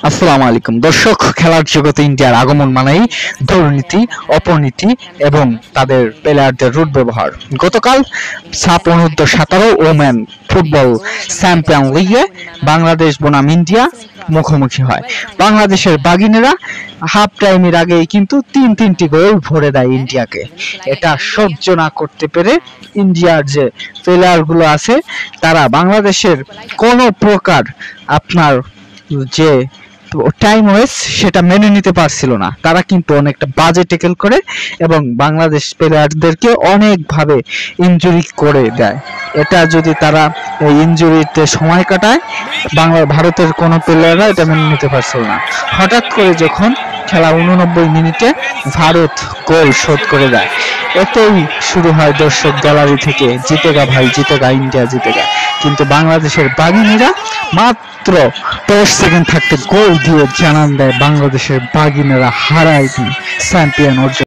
আসসালামু আলাইকুম দর্শক, খেলার জগতে ইন্ডিয়ার আগমন মানেই দুর্নীতি, অপনীতি এবং তাদের প্লেয়ারদের রুট ব্যবহার। গতকাল সাপ অনূর্ধ্ব 17 ওমেন ফুটবল চ্যাম্পিয়ন লিগে বাংলাদেশ বনাম ইন্ডিয়া মুখোমুখি হয়। বাংলাদেশের বাগিনেরা হাফ টাইমের আগেই কিন্তু তিনটি গোল ভরে দেয় ইন্ডিয়াকে। এটা সহ্য না করতে পেরে ইন্ডিয়ার যে প্লেয়ারগুলো আছে তারা বাংলাদেশের কোনো প্রকার আপনার যে টাইম ওয়েস্ট সেটা মেনে নিতে পারছিল না। তারা কিন্তু অনেকটা বাজে ট্যাকেল করে এবং বাংলাদেশ প্লেয়ারদেরকে অনেকভাবে ইনজুরি করে দেয়। এটা যদি তারা এই ইনজুরিতে সময় কাটায়, ভারতের কোনো প্লেয়াররা এটা মেনে নিতে পারছিল না। হঠাৎ করে যখন খেলা 89 মিনিটে ভারত গোল শোধ করে দেয়, এতেই শুরু হয় দর্শক গ্যালারি থেকে জিতেগা ভাই জিতেগা, ইন্ডিয়া জিতেগা। কিন্তু বাংলাদেশের বাগিনীরা মাত্র 10 সেকেন্ড থাকতে গোল দিয়ে জানান দেয় বাংলাদেশের বাগিনেরা হারায় চ্যাম্পিয়ন অর্জন।